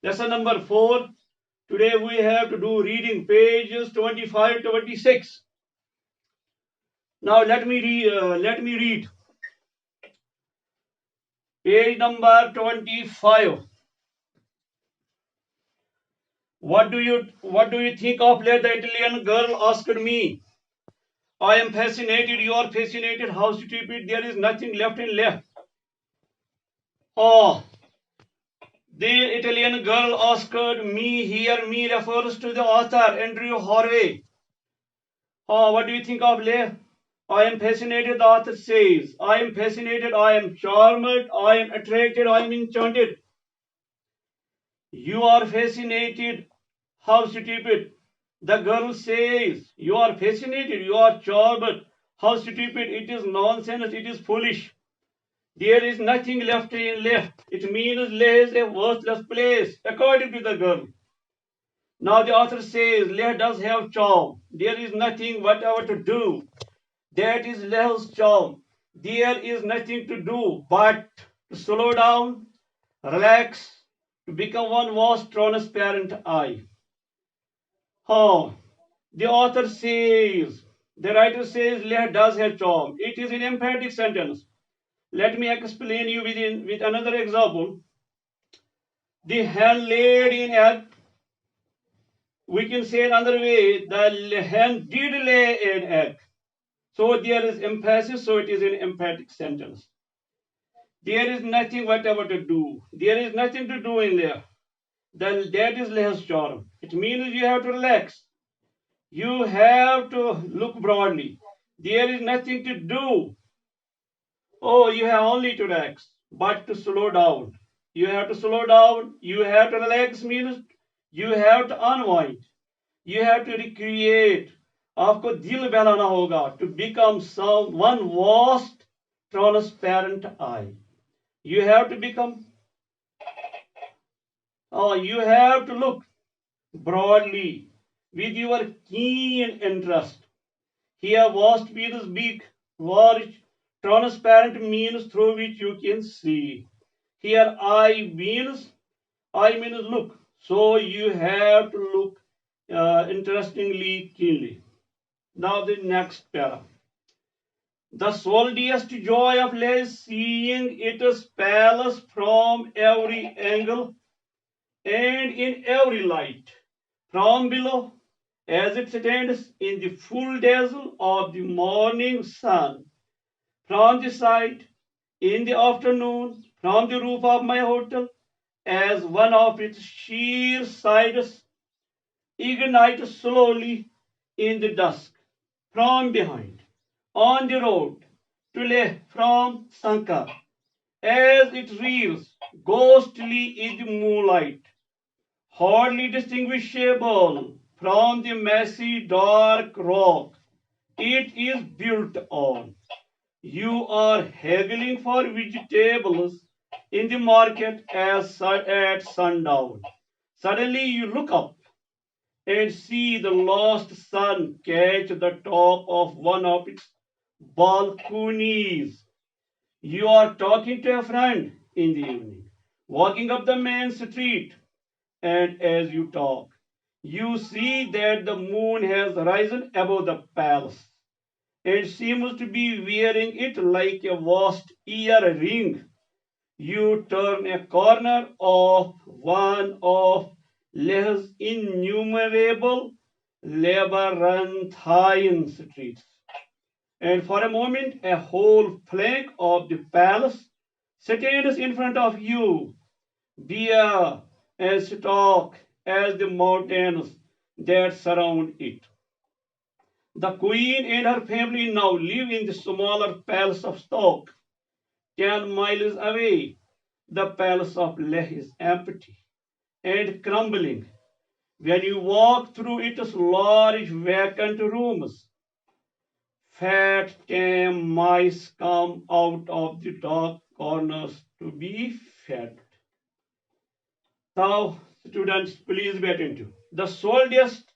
Lesson number 4. Today we have to do reading pages 25 to 26. Now let me read page number 25. What do you think of? Let the Italian girl asked me. I am fascinated. You are fascinated. How stupid! There is nothing left in left. Oh, the Italian girl asked me. Here, me refers to the author Andrew Harvey. Oh, what do you think of left? I am fascinated, the author says. I am fascinated, I am charmed, I am attracted, I am enchanted. You are fascinated. How stupid. The girl says, you are fascinated, you are charmed. How stupid. It is nonsense, it is foolish. There is nothing left in left. It means leh is a worthless place, according to the girl. Now the author says, leh does have charm. There is nothing whatever to do. That is leh's charm. There is nothing to do but to slow down, relax, to become one vast transparent eye. Oh, the author says, the writer says, leh does have charm. It is an emphatic sentence. Let me explain you with another example. The hen laid in egg. We can say another way, the hen did lay an egg. So there is emphasis, so it is an emphatic sentence. There is nothing whatever to do. There is nothing to do in there. Then that is leh's charm. It means you have to relax. You have to look broadly. There is nothing to do. Oh, you have only to relax, but to slow down. You have to slow down. You have to relax means you have to unwind. You have to recreate. आपको दिल बहलाना होगा to become one vast transparent eye. You have to become. You have to look broadly with your keen interest. Here, vast means big, large, transparent means through which you can see. Here, I means look. So you have to look interestingly, keenly. Now the next para. The soldiest joy of lies seeing its palace from every angle and in every light, from below, as it stands in the full dazzle of the morning sun, from the side, in the afternoon, from the roof of my hotel, as one of its sheer sides ignites slowly in the dusk, from behind, on the road, to left from Sanka, as it reels ghostly in the moonlight, hardly distinguishable from the massy dark rock it is built on. You are haggling for vegetables in the market at sundown. Suddenly you look up and see the lost sun catch the top of one of its balconies. You are talking to a friend in the evening, walking up the main street, and as you talk, you see that the moon has risen above the palace and seems to be wearing it like a vast earring. You turn a corner of one of Leh's innumerable labyrinthine streets, and for a moment a whole flank of the palace stands in front of you, bare and stark as the mountains that surround it. The queen and her family now live in the smaller palace of Stoke, 10 miles away. The palace of Leh is empty and crumbling. When you walk through its large vacant rooms, fat tame mice come out of the dark corners to be fed. Now, students, please be attentive. The soldiest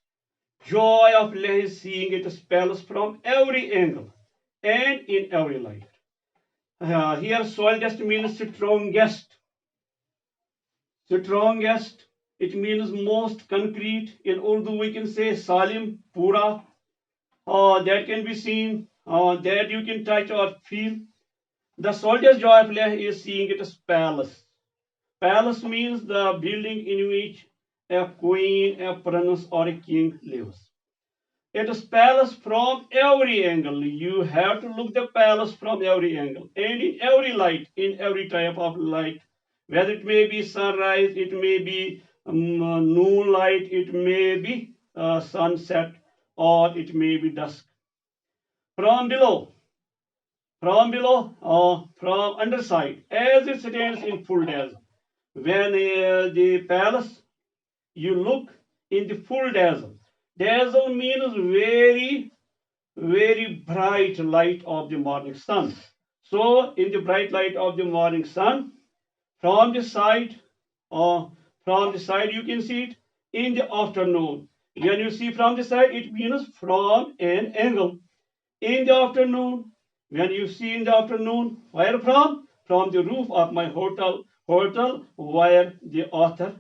joy of Leh is seeing its palace from every angle and in every light. Here, soldiest means strongest. Strongest. It means most concrete. In Urdu, we can say salim, pura, that can be seen, that you can touch or feel. The soldier's joy of Leh is seeing it as palace. Palace means the building in which a queen, a prince, or a king lives. It is palace from every angle. You have to look the palace from every angle and in every light, in every type of light, whether it may be sunrise, it may be noon light, it may be sunset, or it may be dusk. From below, from underside, as it stands in full dazzle. When the palace, you look in the full dazzle. Dazzle means very, very bright light of the morning sun. So, in the bright light of the morning sun, from the side, or from the side, you can see it in the afternoon. When you see from the side, it means from an angle. In the afternoon, when you see in the afternoon, where from? From the roof of my hotel where the author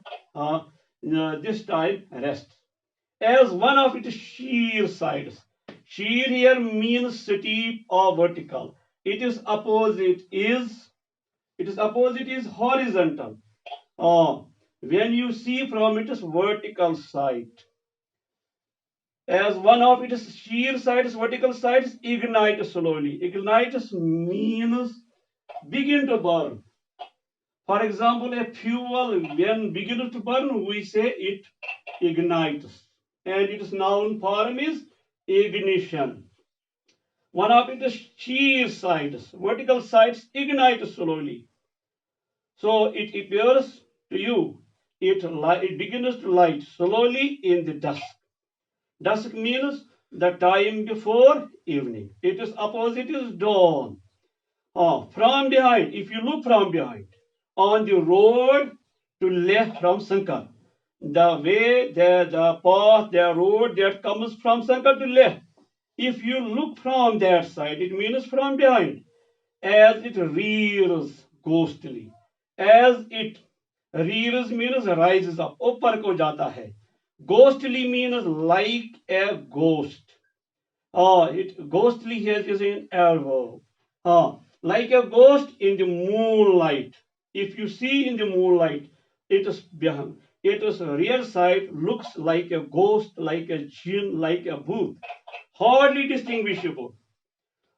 this time rests. As one of its sheer sides. Sheer here means steep or vertical. Its opposite is horizontal. When you see from its vertical side, as one of its sheer sides, vertical sides, ignite slowly. Ignites means begin to burn. For example, a fuel when begins to burn, we say it ignites. And its noun form is ignition. One of its sheer sides, vertical sides, ignite slowly. So it appears to you, it begins to light slowly in the dusk. Dusk means the time before evening. Its opposite is dawn. From behind, if you look from behind, on the road to left from Sankar, the way, the path, the road that comes from Sankar to left, if you look from that side, it means from behind, as it rears ghostly. As it rears means rises up, ऊपर को जाता है. Ghostly means like a ghost. Ghostly here is in adverb. Like a ghost in the moonlight. If you see in the moonlight, its rear side looks like a ghost, like a jinn, like a booth. Hardly distinguishable.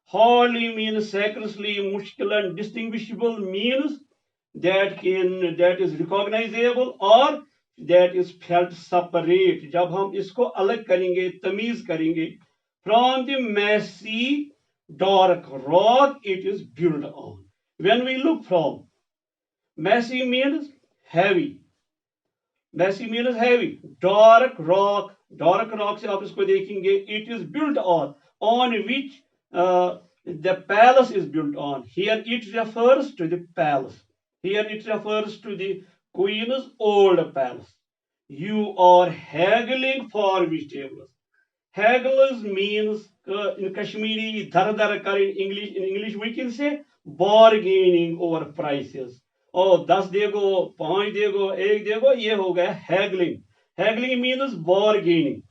Hardly means scarcely, mushkil and distinguishable means that is recognizable or that is felt separate. जब हम इसको अलग करेंगे, तमीज करेंगे, from the messy dark rock it is built on. When we look from, messy means heavy. Messy means heavy. Dark rock से आप इसको देखेंगे, it is built on which the palace is built on. Here it refers to the palace. Here it refers to the queen's old palace. You are haggling for vegetables. Haggles means in Kashmiri, dhar kar in English we can say bargaining over prices. Oh, 10 देगो, 5 देगो, 1 देगो, ये हो गया haggling. Haggling means bargaining.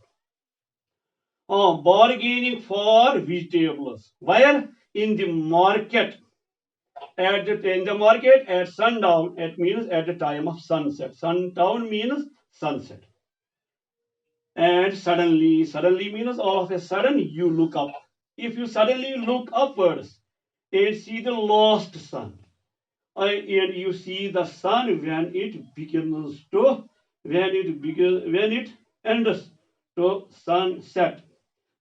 Bargaining for vegetables. Where? In the market. In the market at sundown, it means at the time of sunset. Sundown means sunset. And suddenly means all of a sudden you look up. If you suddenly look upwards and see the lost sun, and you see the sun when it ends to sunset,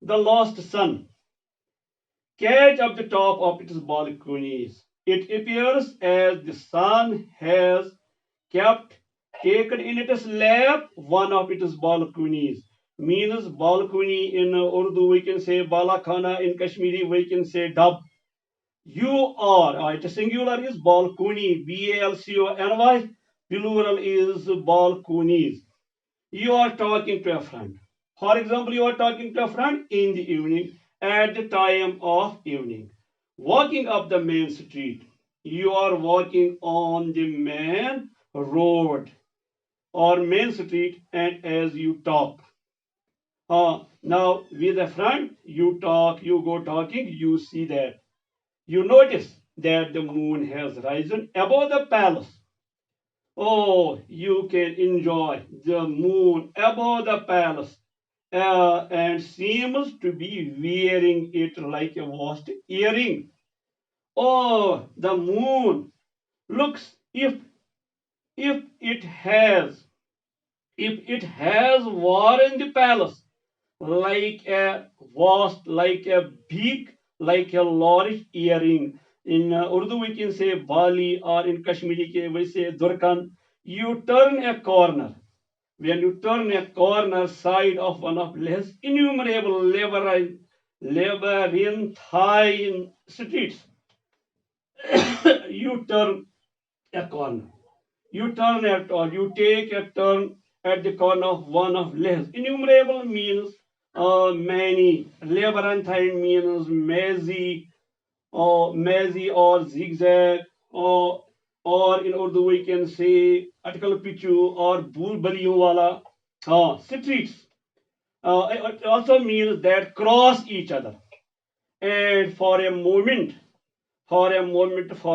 the lost sun, catch up the top of its balconies. It appears as the sun has taken in its lap one of its balconies. Means balcony in Urdu we can say balakhana, in Kashmiri we can say dab. You are, it singular is balcony, balcony, plural is balconies. You are talking to a friend. For example, you are talking to a friend in the evening, at the time of evening. Walking up the main street. You are walking on the main road. or Main Street, and as you talk. Now with a friend, you talk, you go talking, you see that. You notice that the moon has risen above the palace. Oh, you can enjoy the moon above the palace and seems to be wearing it like a vast earring. Oh, the moon looks if it has worn the palace like a vast, like a big, like a large earring. In Urdu, we can say Bali, or in Kashmiri, we say Durkan. You turn a corner. When you turn a corner side of one of less innumerable labyrinthine streets, you turn a corner. You turn at or you take a turn at the corner of one of less. Innumerable means many. Labyrinthine means mazy or zigzag, or in Urdu we can say atkal pichu or bul baliyon wala streets. It also means that cross each other. And for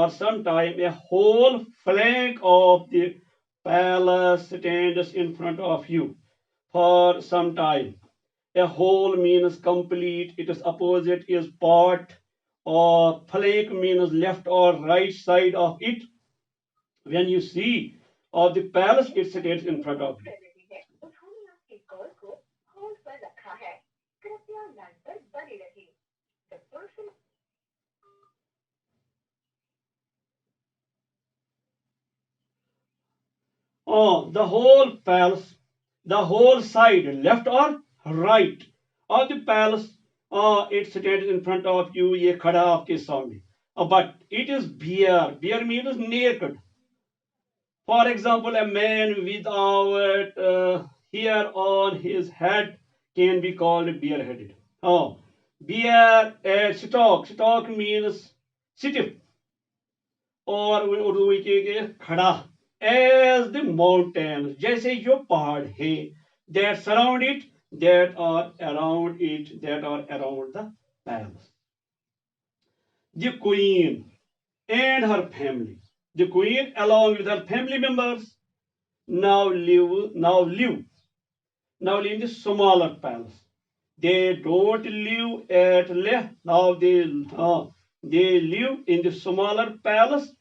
some time, a whole flank of the palace stands in front of you. For some time, a whole means complete, its opposite is part, or flank means left or right side of it. When you see of the palace, it stands in front of you. Oh, the whole palace, the whole side, left or right of the palace, it stands in front of you, ye khada aapke samne. But it is bare. Bare means naked. For example, a man without hair on his head can be called bareheaded. Oh, bare stock. Stock means stiff, और उर्दू के खड़ा as the mountains जैसे जो पहाड़ है that surround it that are around the palace. The queen and her family, the queen along with her family members now live in the smaller palace. They don't live at now they live in the smaller palace